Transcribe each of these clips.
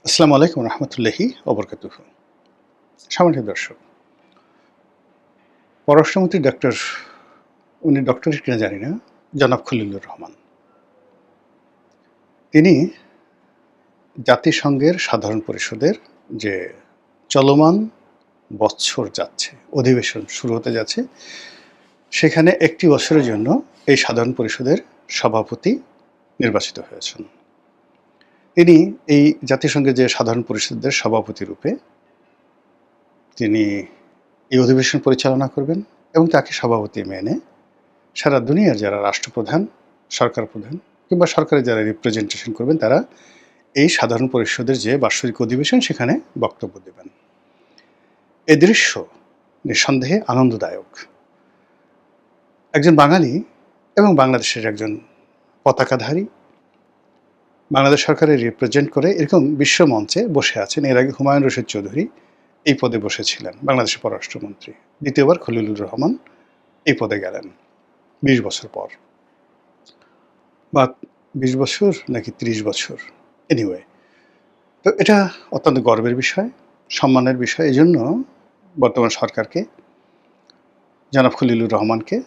আসসালামু আলাইকুম রহমতুল্লাহি ওবরকাতুহু। সম্মানিত দর্শক, পররাষ্ট্রমন্ত্রী উনি ডক্টরেট কিনা জানি না, জনাব খলিলুর রহমান। তিনি জাতিসংঘের সাধারণ পরিষদের যে চলমান বৎসর যাচ্ছে, অধিবেশন শুরু হতে যাচ্ছে, সেখানে একটি বছরের জন্য এই সাধারণ পরিষদের সভাপতি নির্বাচিত হয়েছেন। তিনি এই জাতিসংঘের যে সাধারণ পরিষদের সভাপতি রূপে তিনি এই অধিবেশন পরিচালনা করবেন এবং তাকে সভাপতি মেনে সারা দুনিয়ার যারা রাষ্ট্রপ্রধান, সরকার প্রধান কিংবা সরকারের যারা রিপ্রেজেন্টেশন করবেন তারা এই সাধারণ পরিষদের যে বার্ষিক অধিবেশন সেখানে বক্তব্য দেবেন। এই দৃশ্য নিঃসন্দেহে আনন্দদায়ক। একজন বাঙালি এবং বাংলাদেশের একজন পতাকাধারী, বাংলাদেশ সরকারের রিপ্রেজেন্ট করে এরকম বিশ্ব মঞ্চে বসে আছেন। এর আগে হুমায়ুন রশিদ চৌধুরী এই পদে বসেছিলেন, বাংলাদেশের পররাষ্ট্রমন্ত্রী। দ্বিতীয়বার খলিলুর রহমান এই পদে গেলেন ২০ বছর পর, বা ২০ বছর নাকি ৩০ বছর, এনিওয়ে। তো এটা অত্যন্ত গর্বের বিষয়, সম্মানের বিষয়। এই জন্য বর্তমান সরকারকে, জনাব খলিলুর রহমানকে,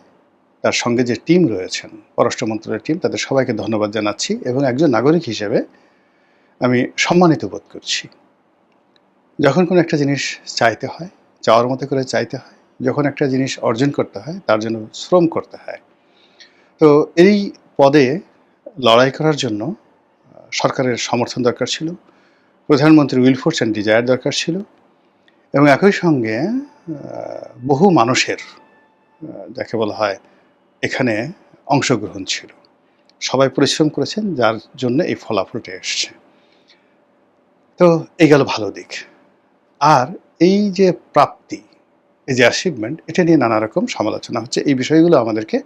তার সঙ্গে যে টিম রয়েছেন, পররাষ্ট্র মন্ত্রণালয়ের টিম, তাদের সবাইকে ধন্যবাদ জানাচ্ছি এবং একজন নাগরিক হিসেবে আমি সম্মানিত বোধ করছি। যখন কোনো একটা জিনিস চাইতে হয়, চাওয়ার মতো করে চাইতে হয়, যখন একটা জিনিস অর্জন করতে হয় তার জন্য শ্রম করতে হয়। তো এই পদে লড়াই করার জন্য সরকারের সমর্থন দরকার ছিল, প্রধানমন্ত্রীর উইল ফোর্স অ্যান্ড ডিজায়ার দরকার ছিল এবং একই সঙ্গে বহু মানুষের যাকে বলা হয় এখানে অংশগ্রহণ ছিল। সবাই পরিশ্রম করেছেন, যার জন্য এই ফলাফলটা এসছে। তো এই গেল ভালো দিক। আর এই যে প্রাপ্তি, এই যে অ্যাচিভমেন্ট, এটা নিয়ে নানা রকম সমালোচনা হচ্ছে। এই বিষয়গুলো আমাদেরকে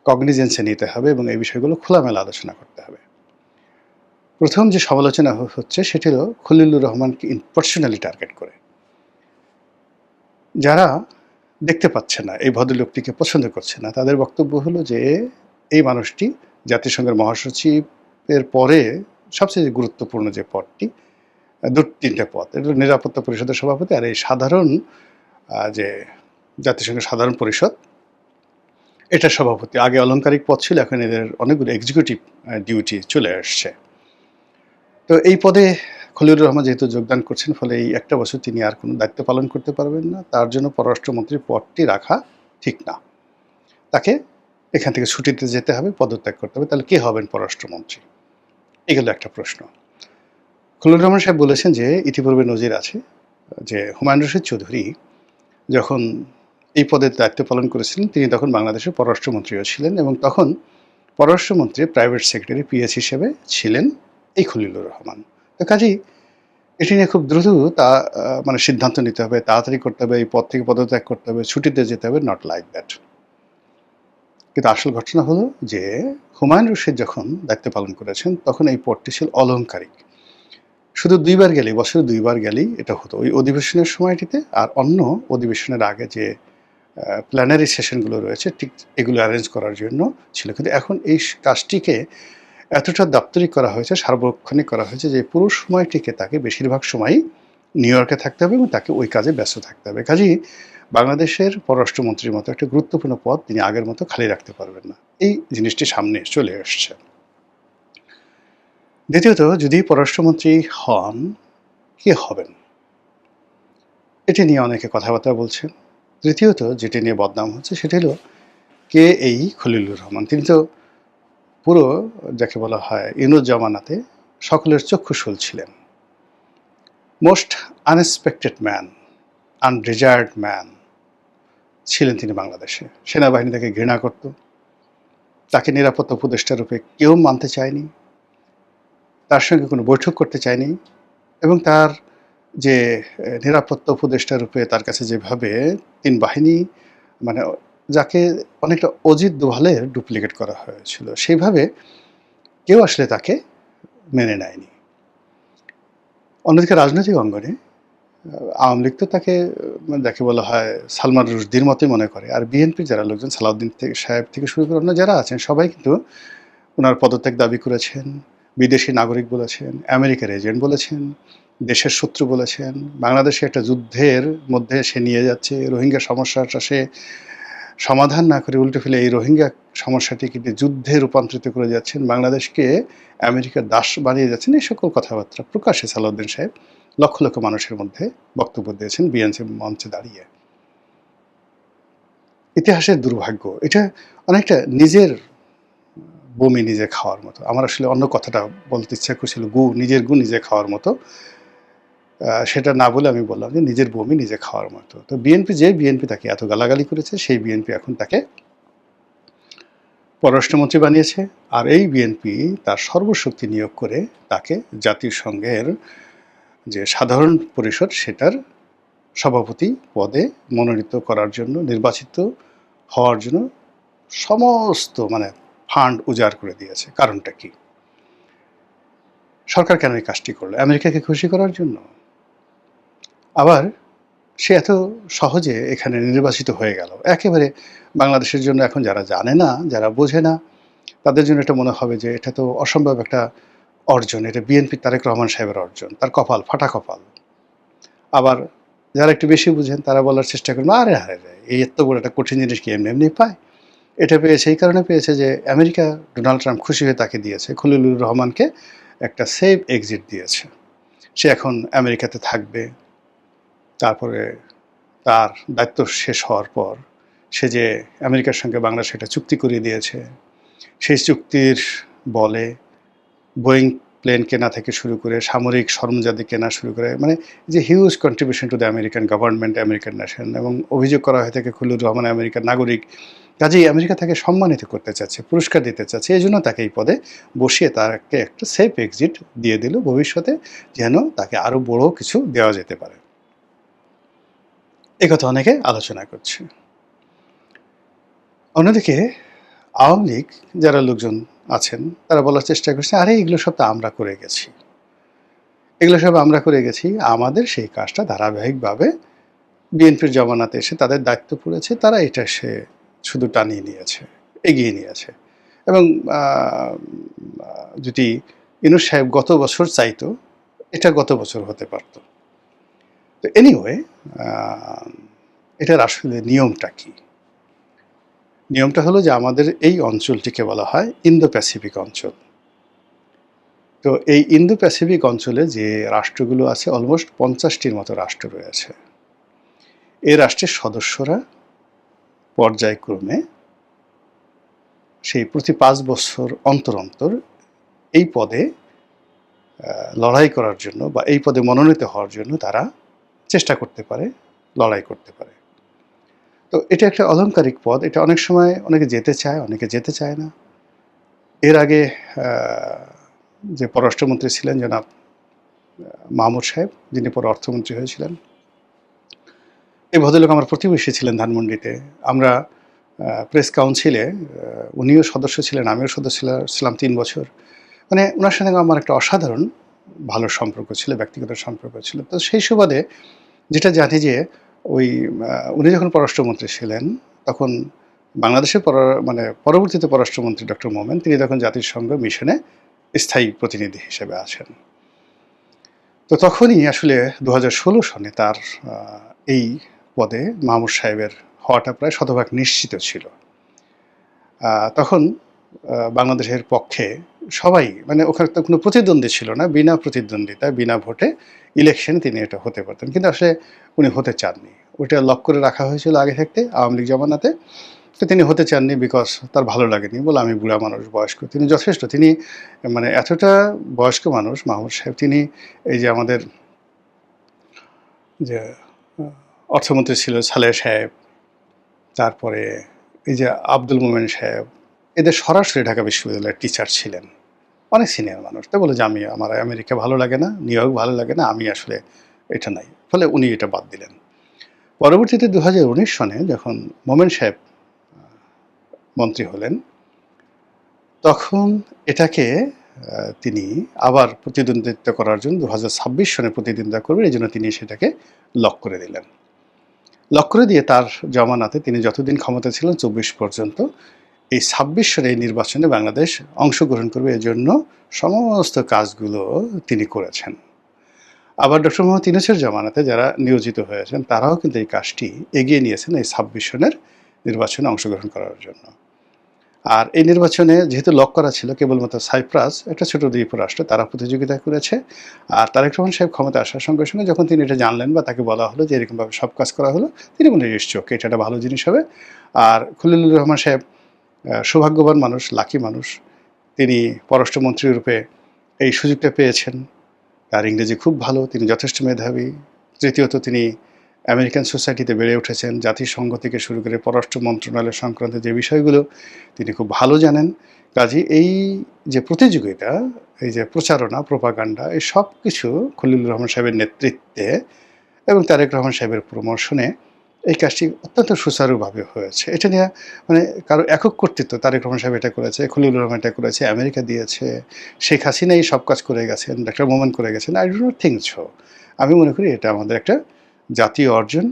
কগনিজেন্সে নিতে হবে এবং এই বিষয়গুলো খোলামেলা আলোচনা করতে হবে। প্রথম যে সমালোচনা হচ্ছে সেটি হলো খলিলুর রহমানকে পার্সোনালি টার্গেট করে। যারা দেখতে পাচ্ছে না, এই ভদ্রলোকটিকে পছন্দ করছে না, তাদের বক্তব্য হলো যে এই মানুষটি জাতিসংঘের মহাসচিবের পরে সবচেয়ে গুরুত্বপূর্ণ যে পদটি, ২-৩টে পদ, এটা নিরাপত্তা পরিষদের সভাপতি আর এই সাধারণ যে জাতিসংঘের সাধারণ পরিষদ, এটার সভাপতি। আগে অলংকারিক পদ ছিল, এখন এদের অনেকগুলো এক্সিকিউটিভ ডিউটি চলে আসছে। তো এই পদে খলিলুর রহমান যেহেতু যোগদান করছেন, ফলে এই একটা বছর তিনি আর কোনো দায়িত্ব পালন করতে পারবেন না। তার জন্য পররাষ্ট্রমন্ত্রীর পদটি রাখা ঠিক না। তাকে এখান থেকে ছুটিতে যেতে হবে, পদত্যাগ করতে হবে। তাহলে কে হবেন পররাষ্ট্রমন্ত্রী? এগুলো একটা প্রশ্ন। খলিলুর রহমান সাহেব বলেছেন যে ইতিপূর্বে নজির আছে যে হুমায়ুন রশিদ চৌধুরী যখন এই পদের দায়িত্ব পালন করেছিলেন, তিনি তখন বাংলাদেশের পররাষ্ট্রমন্ত্রীও ছিলেন এবং তখন পররাষ্ট্রমন্ত্রী প্রাইভেট সেক্রেটারি পিএস হিসেবে ছিলেন এই খলিলুর রহমান। তো কাজেই এটি নিয়ে খুব দ্রুত মানে সিদ্ধান্ত নিতে হবে, তাড়াতাড়ি করতে হবে, এই পদ থেকে পদত্যাগ করতে হবে, ছুটিতে যেতে হবে, নট লাইক দ্যাট। কিন্তু আসল ঘটনা হলো যে হুমায়ুন রশিদ যখন দায়িত্ব পালন করেছেন তখন এই পদটি ছিল অলংকারিক। শুধু ২ বার গেলেই, বছরে ২ বার গেলেই এটা হতো, ওই অধিবেশনের সময়টিতে আর অন্য অধিবেশনের আগে যে প্ল্যানারি সেশনগুলো রয়েছে ঠিক এগুলো অ্যারেঞ্জ করার জন্য ছিল। কিন্তু এখন এই কাজটিকে এতটা দাপ্তরিক করা হয়েছে, সার্বক্ষণিক করা হয়েছে যে পুরো সময়টিকে তাকে বেশিরভাগ সময়ই নিউ ইয়র্কে থাকতে হবে এবং তাকে ওই কাজে ব্যস্ত থাকতে হবে। কাজেই বাংলাদেশের পররাষ্ট্রমন্ত্রীর মতো একটা গুরুত্বপূর্ণ পদ তিনি আগের মতো খালি রাখতে পারবেন না। এই জিনিসটি সামনে চলে আসছে। দ্বিতীয়ত, যদি পররাষ্ট্রমন্ত্রী হন, কে হবেন? এটি নিয়ে অনেকে কথাবার্তা বলছেন। তৃতীয়ত, যেটি নিয়ে বদনাম হচ্ছে সেটি হলো কে এই খলিলুর রহমান। তিনি তো পুরো যাকে বলা হয় ইউনুস জামানাতে সকলের চক্ষুশূল ছিলেন। মোস্ট আনএক্সপেক্টেড ম্যান, আনডিজায়ার্ড ম্যান ছিলেন তিনি বাংলাদেশে। সেনাবাহিনী তাকে ঘৃণা করত, তাকে নিরাপত্তা উপদেষ্টা রূপে কেউ মানতে চায়নি, তার সঙ্গে কোনো বৈঠক করতে চায়নি এবং তার যে নিরাপত্তা উপদেষ্টা রূপে তার কাছে যেভাবে ৩ বাহিনী, মানে যাকে অনেকটা অজিত দোভালের ডুপ্লিকেট করা হয়েছিল, সেইভাবে কেউ আসলে তাকে মেনে নেয়নি। অন্যদিকে রাজনৈতিক অঙ্গনে আওয়ামী লীগ তো তাকে যাকে বলা হয় সালমান রুশদির মতোই মনে করে, আর বিএনপির যারা লোকজন, সালাউদ্দিন সাহেব থেকে শুরু করে অন্য যারা আছেন সবাই কিন্তু ওনার পদত্যাগ দাবি করেছেন, বিদেশি নাগরিক বলেছেন, আমেরিকার এজেন্ট বলেছেন, দেশের শত্রু বলেছেন, বাংলাদেশে একটা যুদ্ধের মধ্যে সে নিয়ে যাচ্ছে, রোহিঙ্গা সমস্যাটা সে সমাধান না করে উল্টে ফেলে এই রোহিঙ্গা সমস্যাটিকে যুদ্ধে রূপান্তরিত করে যাচ্ছেন, বাংলাদেশকে আমেরিকার দাস বানিয়ে যাচ্ছেন, এই সকল কথাবার্তা প্রকাশ্যে সালাউদ্দিন সাহেব লক্ষ লক্ষ মানুষের মধ্যে বক্তব্য দিয়েছেন বিএনপি মঞ্চে দাঁড়িয়ে। ইতিহাসের দুর্ভাগ্য, এটা অনেকটা নিজের বমি নিজে খাওয়ার মতো। আমার আসলে অন্য কথাটা বলতে ইচ্ছা করছিল, নিজের গু নিজে খাওয়ার মতো। সেটা না বলে আমি বললাম যে নিজের বমি নিজে খাওয়ার মতো। তো বিএনপি তাকে এত গালাগালি করেছে, সেই বিএনপি এখন তাকে পররাষ্ট্রমন্ত্রী বানিয়েছে। আর এই বিএনপি তার সর্বশক্তি নিয়োগ করে তাকে জাতিসংঘের যে সাধারণ পরিষদ সেটার সভাপতি পদে মনোনীত করার জন্য, নির্বাচিত হওয়ার জন্য সমস্ত ফান্ড উজাড় করে দিয়েছে। কারণটা কি? সরকার কেন এই কাজটি করলো? আমেরিকাকে খুশি করার জন্য? আবার সে এত সহজে এখানে নির্বাচিত হয়ে গেল, একেবারে বাংলাদেশের জন্য এখন যারা জানে না, যারা বোঝে না, তাদের জন্য এটা মনে হবে যে এটা তো অসম্ভব একটা অর্জন, এটা বিএনপি তারেক রহমান সাহেবের অর্জন, তার কপাল, ফাটা কপাল। আবার যারা একটু বেশি বুঝেন তারা বলার চেষ্টা করেন, আরে আরে এই এত বড় একটা কঠিন জিনিস কি এমনি এমনি পায়? এটা পেয়েছে এই কারণে পেয়েছে যে আমেরিকা, ডোনাল্ড ট্রাম্প খুশি হয়ে তাকে দিয়েছে, খলিলুর রহমানকে একটা সেফ এক্সিট দিয়েছে। সে এখন আমেরিকাতে থাকবে। তারপরে তার দায়িত্ব শেষ হওয়ার পর সে যে আমেরিকার সঙ্গে বাংলাদেশ একটা চুক্তি করিয়ে দিয়েছে, সেই চুক্তির বলে বোয়িং প্লেন কেনা থেকে শুরু করে সামরিক সরঞ্জাদি কেনা শুরু করে, যে huge contribution to the American government, American nation, এবং অভিযোগ করা হয়ে থাকে খলিলুর রহমান আমেরিকার নাগরিক। কাজেই আমেরিকা তাকে সম্মানিত করতে চাচ্ছে, পুরস্কার দিতে চাচ্ছে, এই জন্য তাকে এই পদে বসিয়ে তাকে একটা সেফ এক্সিট দিয়ে দিল, ভবিষ্যতে যেন তাকে আরও বড় কিছু দেওয়া যেতে পারে। এ কথা অনেকে আলোচনা করছে। অন্যদিকে আওয়ামী লীগ যারা লোকজন আছেন তারা বলার চেষ্টা করছে, আরে এগুলো সব তো আমরা করে গেছি, এগুলো সব আমরা করে গেছি, আমাদের সেই কাজটা ধারাবাহিকভাবে বিএনপির জমানাতে এসে তাদের দায়িত্ব পড়েছে, তারা এটা সে শুধু টানিয়ে নিয়েছে, এগিয়ে নিয়েছে। এবং যদি ইউনূস সাহেব গত বছর চাইতো, এটা গত বছর হতে পারত। তো এনিওয়ে, এটার আসলে নিয়মটা কি? নিয়মটা হলো যে আমাদের এই অঞ্চলটিকে বলা হয় ইন্দো প্যাসিফিক অঞ্চল। তো এই ইন্দো প্যাসিফিক অঞ্চলে যে রাষ্ট্রগুলো আছে, অলমোস্ট 50টির মতো রাষ্ট্র রয়েছে। এই রাষ্ট্রের সদস্যরা পর্যায়ক্রমে সেই প্রতি 5 বছর অন্তর অন্তর এই পদে লড়াই করার জন্য বা এই পদে মনোনীত হওয়ার জন্য তারা চেষ্টা করতে পারে, লড়াই করতে পারে। তো এটা একটা অলংকারিক পদ, এটা অনেক সময় অনেকে যেতে চায়, অনেকে যেতে চায় না। এর আগে যে পররাষ্ট্রমন্ত্রী ছিলেন জনাব মাহমুদ সাহেব, যিনি পরে অর্থমন্ত্রী হয়েছিলেন, এই ভদ্রলোক আমার প্রতিবেশী ছিলেন ধানমন্ডিতে। আমরা প্রেস কাউন্সিলে, উনিও সদস্য ছিলেন, আমিও সদস্য ছিলাম 3 বছর। ওনার সঙ্গে আমার একটা অসাধারণ ভালো সম্পর্ক ছিল, ব্যক্তিগত সম্পর্ক ছিল। তো সেই সুবাদে যেটা জানি যে উনি যখন পররাষ্ট্রমন্ত্রী ছিলেন তখন বাংলাদেশের পরবর্তীতে পররাষ্ট্রমন্ত্রী ডক্টর মোমেন, তিনি তখন জাতিসংঘ মিশনে স্থায়ী প্রতিনিধি হিসেবে আছেন। তো তখনই আসলে 2016 সনে তার এই পদে মাহমুদ সাহেবের হওয়াটা প্রায় শতভাগ নিশ্চিত ছিল। তখন বাংলাদেশের পক্ষে সবাই, ওখানে তো কোনো প্রতিদ্বন্দ্বী ছিল না, বিনা প্রতিদ্বন্দ্বিতায় বিনা ভোটে ইলেকশনে তিনি এটা হতে পারতেন, কিন্তু আসলে উনি হতে চাননি। ওইটা লক করে রাখা হয়েছিল আগে থাকতে আওয়ামী লীগ জমানাতে। তো তিনি হতে চাননি, বিকজ তার ভালো লাগেনি, বলে আমি বুড়া মানুষ, বয়স্ক। তিনি যথেষ্ট, তিনি এতটা বয়স্ক মানুষ মাহমুদ সাহেব, তিনি এই যে আমাদের যে অর্থমন্ত্রী ছিল সালেহ সাহেব, তারপরে এই যে আব্দুল মোমেন সাহেব, এদের সরাসরি ঢাকা বিশ্ববিদ্যালয়ের টিচার ছিলেন, অনেক সিনিয়র মানুষ। তো বলে যে আমার আমেরিকা ভালো লাগে না, নিউ ইয়র্ক ভালো লাগে না, আমি আসলে এটা নাই। ফলে উনি এটা বাদ দিলেন। পরবর্তীতে 2019 সনে যখন মোমেন সাহেব মন্ত্রী হলেন, তখন এটাকে তিনি আবার প্রতিদ্বন্দ্বিতা করার জন্য 2026 সনে প্রতিদ্বন্দ্বিতা করবেন, এই জন্য তিনি সেটাকে লক করে দিলেন। লক করে দিয়ে তার জমানাতে তিনি যতদিন ক্ষমতা ছিলেন 24 পর্যন্ত এই ২৬ সনের এই নির্বাচনে বাংলাদেশ অংশগ্রহণ করবে এজন্য সমস্ত কাজগুলো তিনি করেছেন। আবার ডক্টর মোহাম্মদ ইউনূসের জামানাতে যারা নিয়োজিত হয়েছেন তারাও কিন্তু এই কাজটি এগিয়ে নিয়েছেন এই ২৬ সনের নির্বাচনে অংশগ্রহণ করার জন্য। আর এই নির্বাচনে যেহেতু লক করা ছিল কেবলমাত্র সাইপ্রাস একটা ছোট দ্বীপ রাষ্ট্র, তারা প্রতিযোগিতা করেছে। আর তারেক রহমান সাহেব ক্ষমতা আসার সঙ্গে সঙ্গে যখন তিনি এটা জানলেন বা তাকে বলা হলো যে এরকমভাবে সব কাজ করা হলো, তিনি বললেন নিশ্চয় এটা একটা ভালো জিনিস হবে। আর খলিলুর রহমান সাহেব সৌভাগ্যবান মানুষ, লাকি মানুষ, তিনি পররাষ্ট্রমন্ত্রী রূপে এই সুযোগটা পেয়েছেন। তার ইংরেজি খুব ভালো, তিনি যথেষ্ট মেধাবী। তৃতীয়ত তিনি আমেরিকান সোসাইটিতে বেড়ে উঠেছেন, জাতিসংঘ থেকে শুরু করে পররাষ্ট্র মন্ত্রণালয় সংক্রান্ত যে বিষয়গুলো তিনি খুব ভালো জানেন। কাজেই এই যে প্রতিযোগিতা, এই যে প্রচারণা, প্রোপাগান্ডা, এই সব কিছু খলিলুর রহমান সাহেবের নেতৃত্বে এবং তারেক রহমান সাহেবের প্রমোশনে এই কাজটি অত্যন্ত সুচারুভাবে হয়েছে। এটা নিয়ে মানে কারো একক কর্তৃত্ব, তারেক রহমান সাহেব এটা করেছে, খলিলুর রহমান এটা করেছে, আমেরিকা দিয়েছে, শেখ হাসিনা এই সব কাজ করে গেছেন, ডক্টর মোমেন করে গেছেন, I do not think so. আমি মনে করি এটা আমাদের একটা জাতীয় অর্জন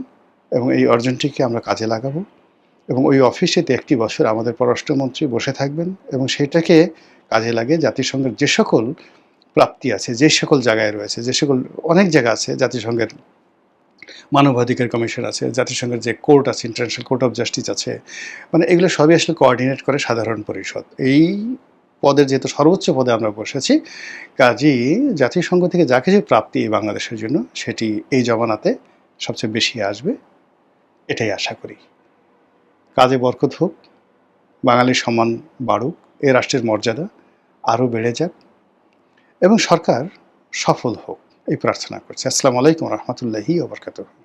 এবং এই অর্জনটিকে আমরা কাজে লাগাবো এবং ওই অফিসেতে একটি বছর আমাদের পররাষ্ট্রমন্ত্রী বসে থাকবেন এবং সেটাকে কাজে লাগিয়ে জাতিসংঘের যে সকল প্রাপ্তি আছে, যে সকল জায়গায় রয়েছে, যে সকল অনেক জায়গা আছে, জাতিসংঘের মানবাধিকার কমিশন আছে, জাতিসংঘের যে কোর্ট আছে, ইন্টারন্যাশনাল কোর্ট অফ জাস্টিস আছে, মানে এগুলো সবই আসলে কোঅর্ডিনেট করে সাধারণ পরিষদ। এই পদের যেহেতু সর্বোচ্চ পদে আমরা বসেছি, কাজেই জাতিসংঘ থেকে যা কিছু প্রাপ্তি বাংলাদেশের জন্য সেটি এই জমানাতে সবচেয়ে বেশি আসবে, এটাই আশা করি। কাজে বরকত হোক, বাঙালির সম্মান বাড়ুক, এ রাষ্ট্রের মর্যাদা আরও বেড়ে যাক এবং সরকার সফল হোক, এই প্রার্থনা করছি। আসসালামু আলাইকুম রহমতুল্লাহি ওয়া বারাকাতুহু।